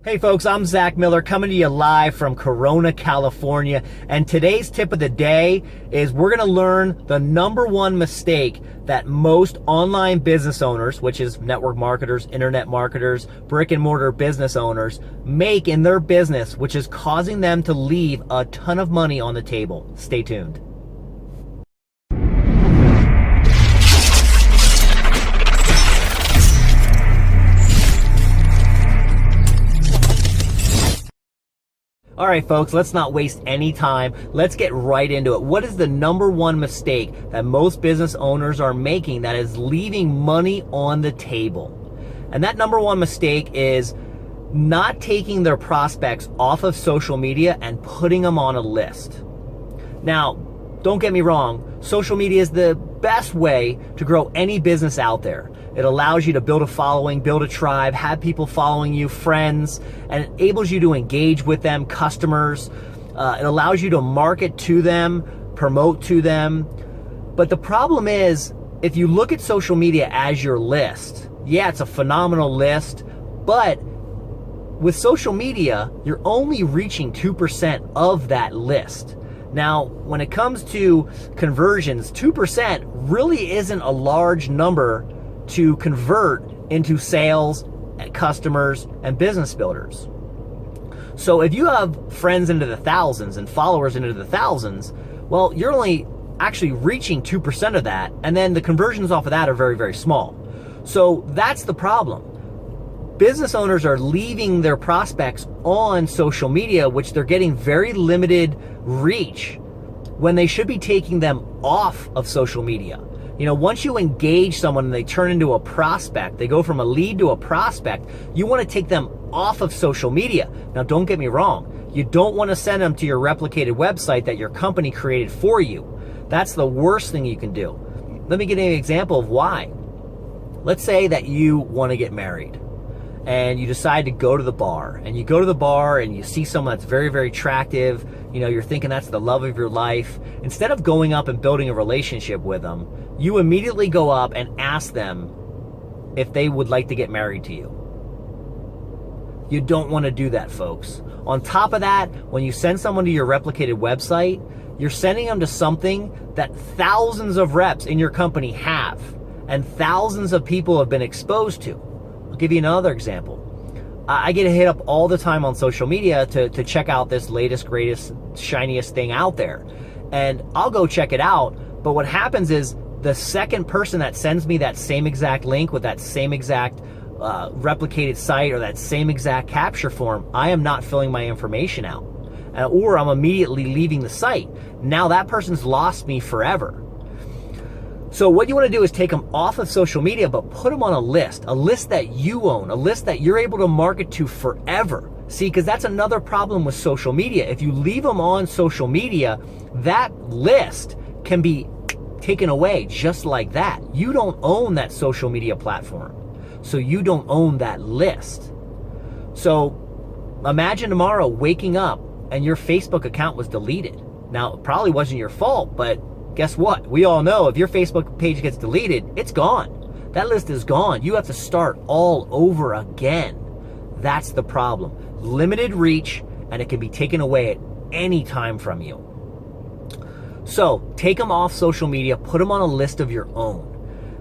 Hey folks, I'm Zack Miller coming to you live from Corona, California. And today's tip of the day is we're gonna learn the #1 mistake that most online business owners, which is network marketers, internet marketers, brick and mortar business owners, make in their business, which is causing them to leave a ton of money on the table. Stay tuned. All right, folks, let's not waste any time. Let's get right into it. What is the #1 mistake that most business owners are making that is leaving money on the table? And that #1 mistake is not taking their prospects off of social media and putting them on a list. Now, don't get me wrong, social media is the best way to grow any business out there. It allows you to build a following, build a tribe, have people following you, friends, and enables you to engage with them, customers. It allows you to market to them, promote to them. But the problem is, if you look at social media as your list, yeah, it's a phenomenal list, but with social media, you're only reaching 2% of that list. Now, when it comes to conversions, 2% really isn't a large number to convert into sales, customers, and business builders. So if you have friends into the thousands and followers into the thousands, well, you're only actually reaching 2% of that, and then the conversions off of that are very, very small. So that's the problem. Business owners are leaving their prospects on social media, which they're getting very limited reach, when they should be taking them off of social media. You know, once you engage someone and they turn into a prospect, they go from a lead to a prospect, you want to take them off of social media. Now, don't get me wrong. You don't want to send them to your replicated website that your company created for you. That's the worst thing you can do. Let me give you an example of why. Let's say that you want to get married and you decide to go to the bar, and you go to the bar and you see someone that's very, very attractive. You know, you're thinking that's the love of your life. Instead of going up and building a relationship with them, you immediately go up and ask them if they would like to get married to you. You don't want to do that, folks. On top of that, when you send someone to your replicated website, you're sending them to something that thousands of reps in your company have, and thousands of people have been exposed to. I'll give you another example. I get hit up all the time on social media to check out this latest, greatest, shiniest thing out there. And I'll go check it out, but what happens is the second person that sends me that same exact link with that same exact replicated site or that same exact capture form, I am not filling my information out. Or I'm immediately leaving the site. Now that person's lost me forever. So what you want to do is take them off of social media, but put them on a list that you own, a list that you're able to market to forever. See, because that's another problem with social media. If you leave them on social media, that list can be taken away just like that. You don't own that social media platform, so you don't own that list. So imagine tomorrow waking up and your Facebook account was deleted. Now, it probably wasn't your fault, but guess what? We all know if your Facebook page gets deleted, it's gone. That list is gone. You have to start all over again. That's the problem. Limited reach, and it can be taken away at any time from you. So take them off social media, put them on a list of your own.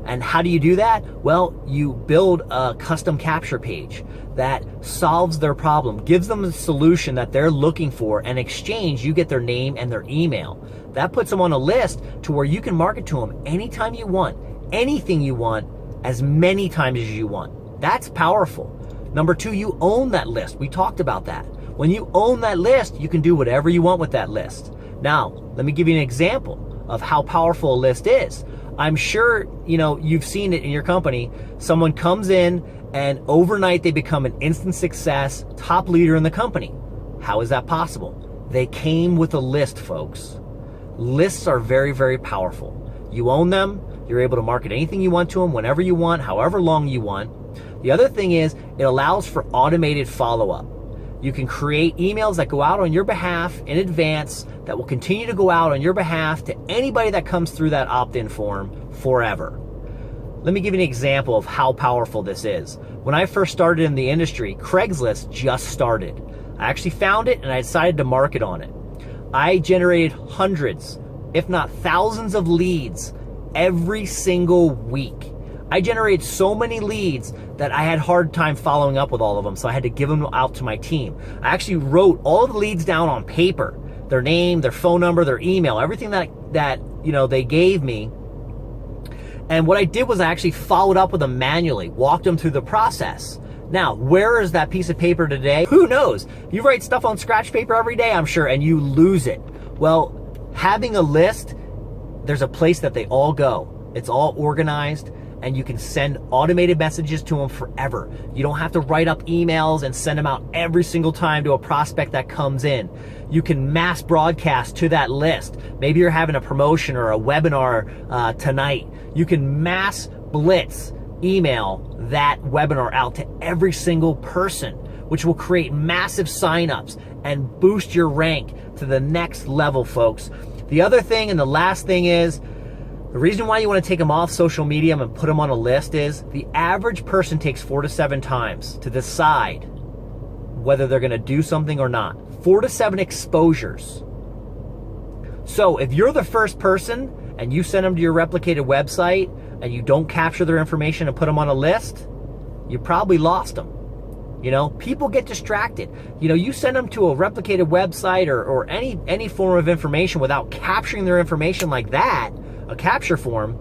And how do you do that? Well, you build a custom capture page that solves their problem, gives them the solution that they're looking for. In exchange, you get their name and their email. That puts them on a list to where you can market to them anytime you want, anything you want, as many times as you want. That's powerful. #2, you own that list. We talked about that. When you own that list, you can do whatever you want with that list. Now, let me give you an example of how powerful a list is. I'm sure, you know, you've seen it in your company. Someone comes in and overnight they become an instant success, top leader in the company. How is that possible? They came with a list, folks. Lists are very, very powerful. You own them. You're able to market anything you want to them, whenever you want, however long you want. The other thing is it allows for automated follow-up. You can create emails that go out on your behalf in advance that will continue to go out on your behalf to anybody that comes through that opt-in form forever. Let me give you an example of how powerful this is. When I first started in the industry, Craigslist just started. I actually found it and I decided to market on it. I generated hundreds, if not thousands of leads every single week. I generated so many leads that I had a hard time following up with all of them, so I had to give them out to my team. I actually wrote all of the leads down on paper, their name, their phone number, their email, everything that they gave me. And what I did was I actually followed up with them manually, walked them through the process. Now, where is that piece of paper today? Who knows? You write stuff on scratch paper every day, I'm sure, and you lose it. Well, having a list, there's a place that they all go. It's all organized, and you can send automated messages to them forever. You don't have to write up emails and send them out every single time to a prospect that comes in. You can mass broadcast to that list. Maybe you're having a promotion or a webinar tonight. You can mass blitz email that webinar out to every single person, which will create massive signups and boost your rank to the next level, folks. The other thing and the last thing is, the reason why you want to take them off social media and put them on a list is the average person takes 4 to 7 times to decide whether they're going to do something or not. 4 to 7 exposures. So if you're the first person and you send them to your replicated website and you don't capture their information and put them on a list, you probably lost them. You know, people get distracted. You know, you send them to a replicated website or any form of information without capturing their information like that, a capture form,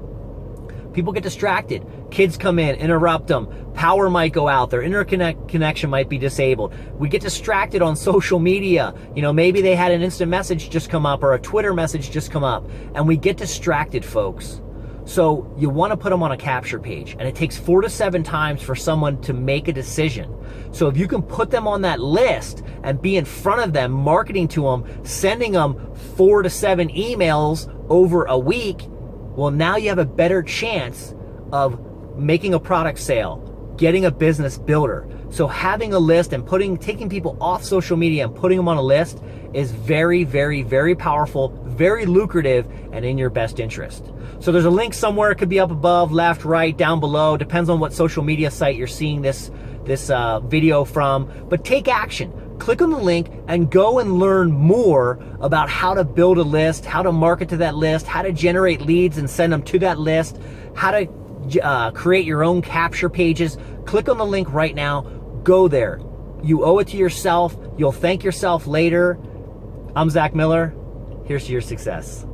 people get distracted. Kids come in, interrupt them, power might go out, their internet connection might be disabled. We get distracted on social media. You know, maybe they had an instant message just come up or a Twitter message just come up, and we get distracted, folks. So you want to put them on a capture page, and it takes 4 to 7 times for someone to make a decision. So if you can put them on that list and be in front of them, marketing to them, sending them 4 to 7 emails over a week, well, now you have a better chance of making a product sale, getting a business builder. So having a list and taking people off social media and putting them on a list is very, very, very powerful, very lucrative, and in your best interest. So there's a link somewhere. It could be up above, left, right, down below. Depends on what social media site you're seeing this video from. But take action. Click on the link and go and learn more about how to build a list, how to market to that list, how to generate leads and send them to that list, how to create your own capture pages. Click on the link right now. Go there. You owe it to yourself. You'll thank yourself later. I'm Zack Miller. Here's to your success.